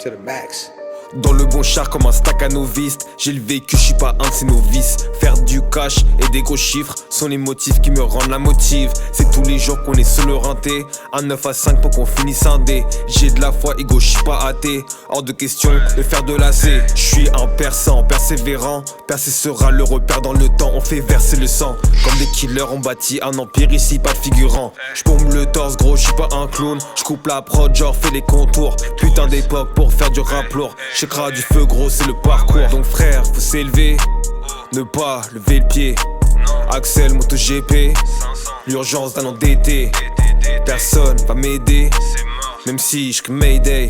to the max. Dans le bon char comme un staccanoviste. J'ai le vécu, je suis pas un de ces novices. Faire du cash et des gros chiffres sont les motifs qui me rendent la motive. C'est tous les jours qu'on est sur le rinté. Un 9 à 5 pour qu'on finisse un dé. J'ai de la foi, ego, je suis pas athée. Hors de question de faire de l'AC. Je suis un perçant, persévérant. Percer sera le repère dans le temps. On fait verser le sang. Comme des killers, on bâtit un empire ici, pas de figurant. J'pompe le torse, gros, je suis pas un clown. J'coupe la prod, genre fais les contours. Putain d'époque pour faire du rap lourd. J'écrase du feu gros, c'est le parcours. Donc frère, faut s'élever, ne pas lever le pied. Axel, MotoGP, l'urgence d'un endetté. Personne va m'aider, même si j'cris Mayday.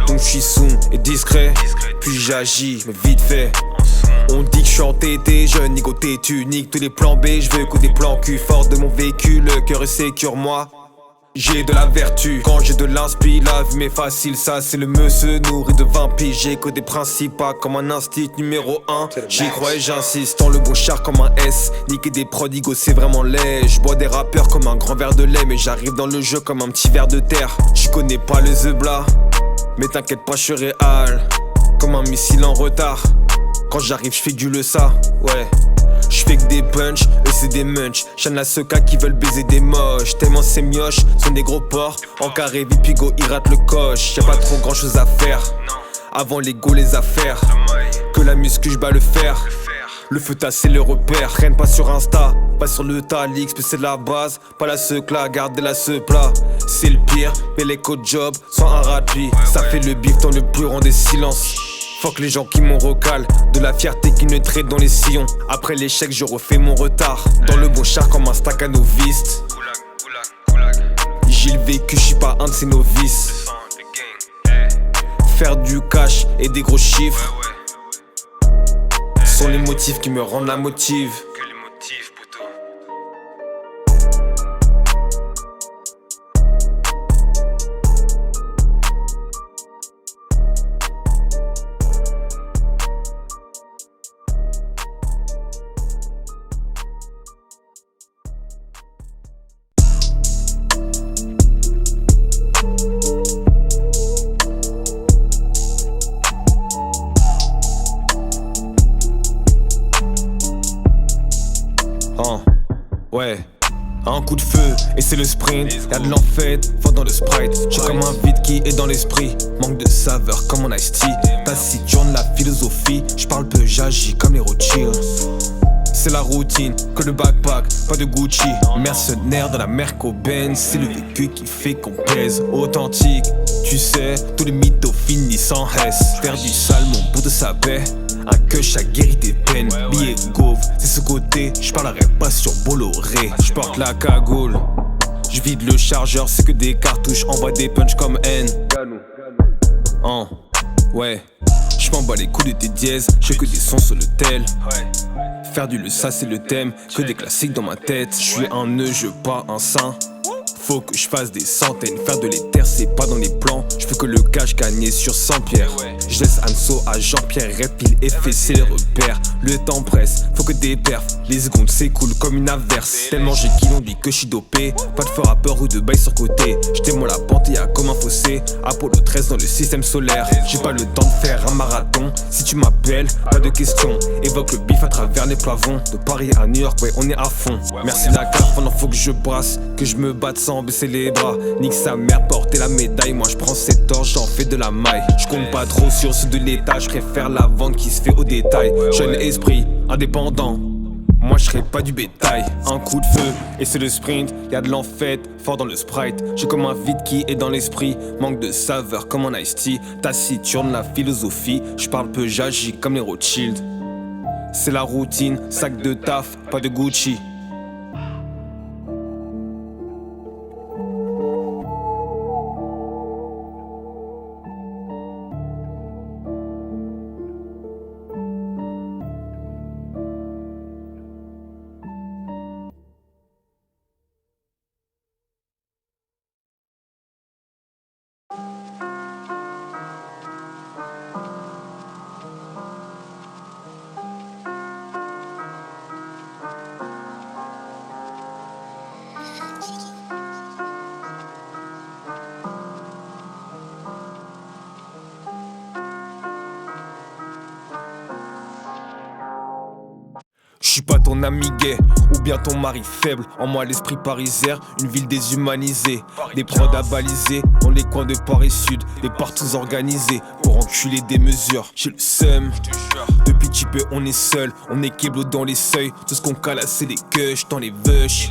Donc j'suis soon et discret, puis j'agis, mais vite fait. On dit que j'suis entêté, jeune, nigo têtu, nique tous les plans B. J'veux que des plans cul, fort de mon véhicule, le cœur est sécure, moi. J'ai de la vertu, quand j'ai de l'inspi, la vie m'est facile, ça c'est le me se nourrit de 20 piges. J'ai que des principes, pas comme un instinct numéro 1. J'y crois et j'insiste, dans le bon char comme un S. Niquer des prodigos c'est vraiment laid. J'bois des rappeurs comme un grand verre de lait, mais j'arrive dans le jeu comme un petit verre de terre. J'connais pas le zebla, mais t'inquiète pas j'suis réel. Comme un missile en retard, quand j'arrive j'fais du le ça, ouais. J'fais que des punch, eux c'est des munch. Chane la soca qui veulent baiser des moches. Tellement ces mioches sont des gros porcs. En carré, Vipigo, ils ratent le coche. Y'a pas trop grand chose à faire. Avant l'ego, les affaires. Que la muscu, j'bats le fer. Le feu c'est le repère. Traîne pas sur Insta, pas sur le tas. L'XP c'est la base, pas la secla. Gardez-la ce plat, c'est le pire. Mais les codes job sont un rapide. Ça fait le bif dans le plus grand des silences. Fuck les gens qui m'ont recal, de la fierté qui ne traite dans les sillons. Après l'échec je refais mon retard, dans le bon char comme un staccanoviste. J'ai le vécu, je suis pas un de ces novices. Faire du cash et des gros chiffres sont les motifs qui me rendent la motive. Ouais, un coup de feu et c'est le sprint. Y'a de l'enfête, fort dans le sprite. J'suis comme un vide qui est dans l'esprit. Manque de saveur comme mon iced tea. Taciturne la philosophie. J'parle peu, j'agis comme les Rothschild. C'est la routine, que le backpack, pas de Gucci. Mercenaire dans la Merco-Benz. C'est le vécu qui fait qu'on pèse. Authentique, tu sais, tous les mythos finissent en S. Faire du sale, mon bout de sa paix. Un que chaque guérit des peines, billet gauve, c'est ce côté, j'parlerai pas sur Bolloré. J'porte la cagoule, j'vide le chargeur, c'est que des cartouches, envoie des punch comme N. Ouais, j'm'en bats les coups de tes dièses, j'fais que des sons sur le tel. Faire du le ça c'est le thème, que des classiques dans ma tête. J'suis un nœud, je pas un saint. Faut que je fasse des centaines, faire de l'éther c'est pas dans les plans. Je veux que le cash gagné sur 100 pierres. Je laisse Anso à Jean-Pierre, repile effet c'est les repères. Le temps presse, faut que des perfs. Les secondes s'écoulent comme une averse. Tellement j'ai qui l'on dit que je suis dopé. Pas de feu rappeur ou de bail sur côté. J'étais moi la pente et comme un fossé. Apollo 13 dans le système solaire. J'ai pas le temps de faire un marathon. Si tu m'appelles, pas de question. Évoque le bif à travers les plavons. De Paris à New York, ouais on est à fond. Merci la carte, pendant faut que je brasse. Que je me batte sans baisser les bras. Nique sa mère, porter la médaille. Moi je prends cette torche, j'en fais de la maille. Je compte pas trop sur ceux de l'état. Je préfère la vente qui se fait au détail. Jeune esprit, indépendant. Moi je serai pas du bétail. Un coup de feu et c'est le sprint. Y'a de l'enfête, fort dans le sprite. J'ai comme un vide qui est dans l'esprit. Manque de saveur comme un iced tea. Taciturne la philosophie. J'parle peu, j'agis comme les Rothschild. C'est la routine, sac de taf, pas de Gucci. suis pas ton ami gay, ou bien ton mari faible. En moi l'esprit parisien, une ville déshumanisée. Des prods à baliser, dans les coins de Paris Sud. Des partous organisés, pour enculer des mesures. J'ai le seum, depuis petit peu on est seul. On est kéblo dans les seuils, tout ce qu'on calasse c'est des kush dans les veuches.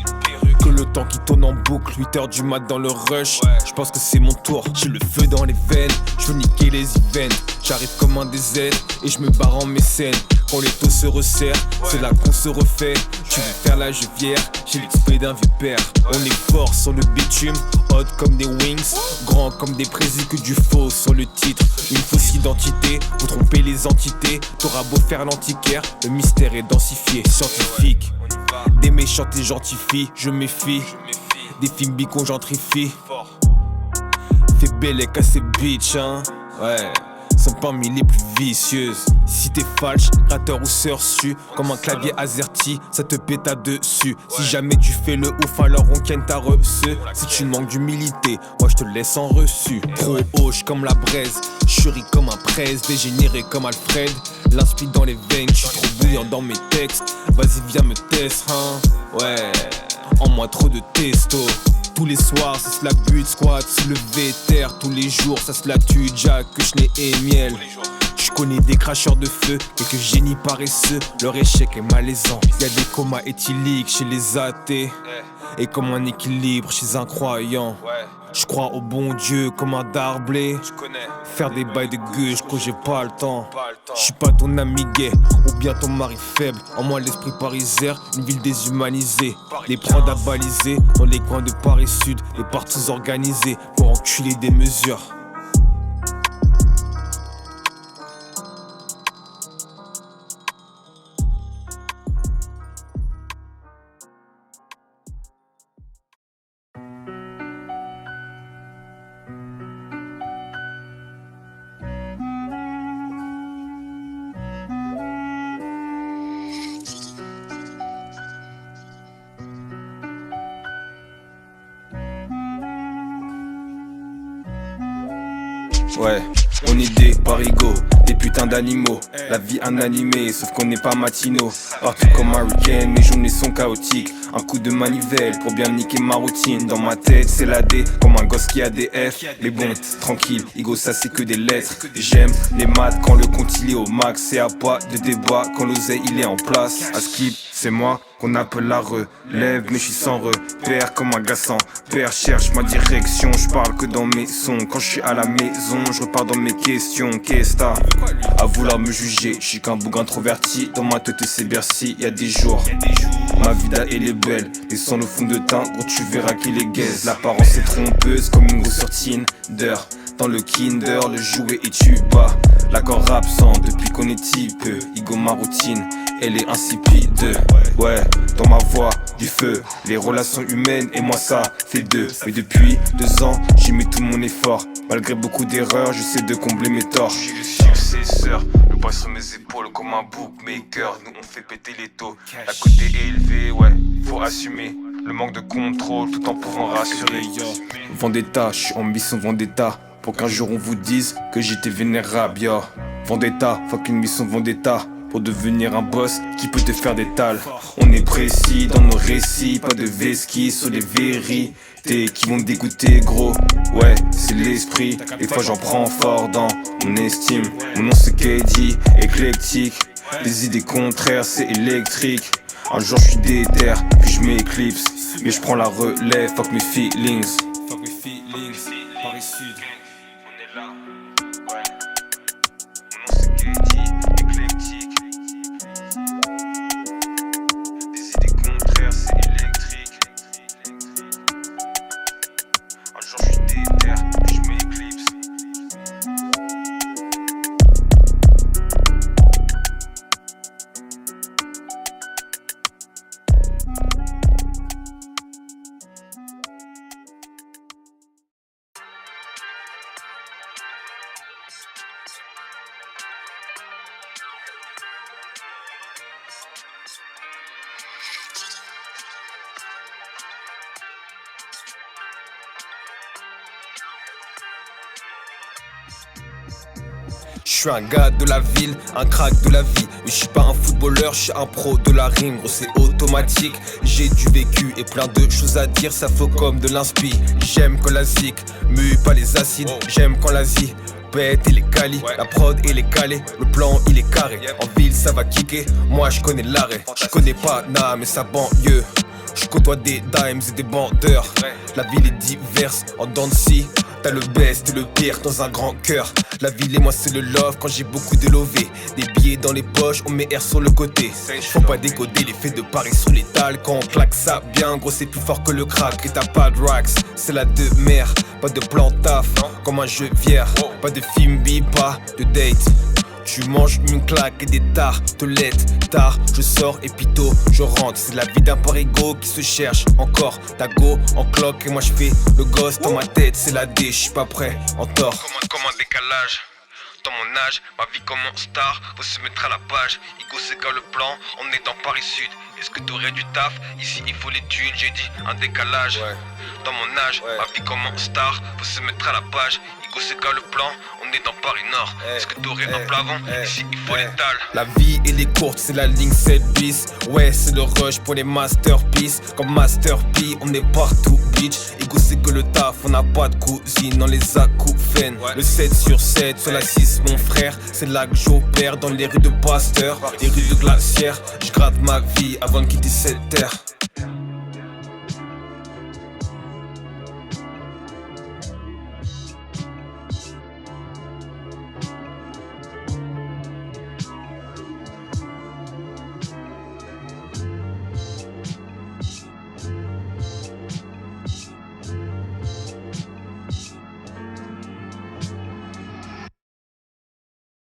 Que le temps qui tourne en boucle, 8h du mat dans le rush. Je pense que c'est mon tour, j'ai le feu dans les veines. Je veux niquer les events, j'arrive comme un désert et je me barre en mécène. Quand les taux se resserrent, c'est là qu'on se refait. Tu veux faire la juvière, j'ai l'expé d'un vieux père. On est fort sur le bitume, hot comme des wings, grand comme des présis, que du faux sur le titre. Une fausse identité, pour tromper les entités. T'auras beau faire l'antiquaire, le mystère est densifié, scientifique. Des méchantes et gentilles filles, je méfie. Des films bicons gentrifie. Fais belle et casse ces bitches, hein. Ouais, sont parmi les plus vicieuses. Si t'es falche, gratteur ou sursu, comme un clavier AZERTY, ça te péta dessus. Si jamais tu fais le ouf, alors on ken ta reçu. Si tu manques d'humilité, moi je te laisse en reçu. Trop hoche comme la braise, chérie comme un presse, dégénéré comme Alfred. L'inspire dans les veines, je suis trop bouillant dans mes textes. Vas-y viens me test, hein. Ouais, en moi trop de testo. Tous les soirs, ça se la bute, squat, se lever, terre. Tous les jours, ça se la tue, Jack, que je n'ai et miel. Je connais des cracheurs de feu, quelques génies paresseux. Leur échec est malaisant. Y'a des comas éthyliques chez les athées, et comme un équilibre chez un croyant. Je crois au bon Dieu comme un darblé. Faire des bails de gueule, que j'ai pas le temps. Je suis pas ton ami gay, ou bien ton mari faible. En moi l'esprit parisien, une ville déshumanisée. Les prods à baliser, dans les coins de Paris Sud. Des partous organisés, pour enculer des mesures. Ouais, on est des parigots, des putains d'animaux. La vie un animé, sauf qu'on n'est pas matinaux. Partout comme un week-end, mes journées sont chaotiques. Un coup de manivelle pour bien niquer ma routine. Dans ma tête c'est la D, comme un gosse qui a des F. Mais bon, tranquille, ego ça c'est que des lettres. J'aime les maths quand le compte il est au max. C'est à pas de débat quand l'oseille il est en place. À skip, c'est moi qu'on appelle la relève, mais je suis sans repère comme un gars sans père. Cherche ma direction, je parle que dans mes sons. Quand je suis à la maison, je repars dans mes questions. Qu'est-ce t'as à vouloir me juger? Je suis qu'un bouc introverti, dans ma tête c'est Bercy. Y'a des jours, ma vida elle est belle, et sans le fond de teint, gros tu verras qu'il est gaze. L'apparence est trompeuse comme une grosse sortine d'heure. Dans le kinder, le jouet et tu bats. L'accord absent depuis qu'on est type. Igo ma routine, elle est insipide. Ouais, dans ma voix, du feu. Les relations humaines et moi ça fait deux. Mais depuis 2 ans, j'y mets tout mon effort. Malgré beaucoup d'erreurs, j'essaie de combler mes torts. Je suis le successeur, le poids sur mes épaules comme un bookmaker. Nous on fait péter les taux. La cote est élevée, ouais, faut assumer le manque de contrôle tout en pouvant rassurer. Vendetta, je suis en mission Vendetta. Pour qu'un jour on vous dise que j'étais vénérable, yo. Vendetta, fuck une mission Vendetta. Pour devenir un boss qui peut te faire des tales. On est précis dans nos récits, pas de vesquis sur les vérités qui vont dégoûter gros. Ouais, c'est l'esprit, des fois j'en prends fort dans mon estime. Mon nom c'est KD, éclectique. Les idées contraires c'est électrique. Un jour je suis déter, puis je m'éclipse. Mais je prends la relève, fuck mes feelings. Fuck mes feelings, Paris Sud. On est là, ouais. Mon nom c'est KD, éclectique. Des idées contraires c'est électrique. Un jour je suis déter, puis je m'éclipse. suis un gars de la ville, un crack de la vie. Mais je suis pas un footballeur, je suis un pro de la rime. Gros c'est automatique, j'ai du vécu et plein de choses à dire, ça faut comme de l'inspi. J'aime quand la zik mue pas les acides, j'aime quand l'Asie pète et les quali, la prod et les calés, le plan il est carré. En ville ça va kicker, moi je connais l'arrêt. Je connais pas Na mais sa banlieue. Je côtoie des dimes et des bandeurs. La ville est diverse, en Dancy t'as le best et le pire dans un grand cœur. La ville et moi c'est le love quand j'ai beaucoup de lové. Des billets dans les poches, on met R sur le côté. Faut pas décoder l'effet de Paris sous l'étal. Quand on claque ça bien gros c'est plus fort que le crack. Et t'as pas de racks, c'est la de mer. Pas de plan taf, comme un jeu vierge. Pas de film bi, pas de date. Tu manges une claque et des tartelettes. Tard, je sors et pito, je rentre. C'est la vie d'un parigo qui se cherche encore. Ta go en cloque et moi je fais le gosse dans ma tête. C'est la D, je suis pas prêt, en tort. Comme un décalage. Dans mon âge, ma vie comme un star, faut se mettre à la page. Igo c'est qu'à le plan, on est dans Paris Sud. Est-ce que t'aurais du taf? Ici il faut les thunes, j'ai dit un décalage. Dans mon âge, ma vie comme un star, faut se mettre à la page. Igo c'est qu'à le plan, on est dans Paris Nord. Est-ce que t'aurais un plavon? Ici il faut l'étal. La vie elle est courte, c'est la ligne 7 bis. Ouais c'est le rush pour les masterpieces. Comme Master P, on est partout bitch. Igo c'est que le taf, on n'a pas de cousine dans les acouphènes. Le 7 sur 7 sur la 6 mon frère. C'est là que j'opère dans les rues de Pasteur, les rues de Glacière. Je gratte ma vie avant de quitter cette terre.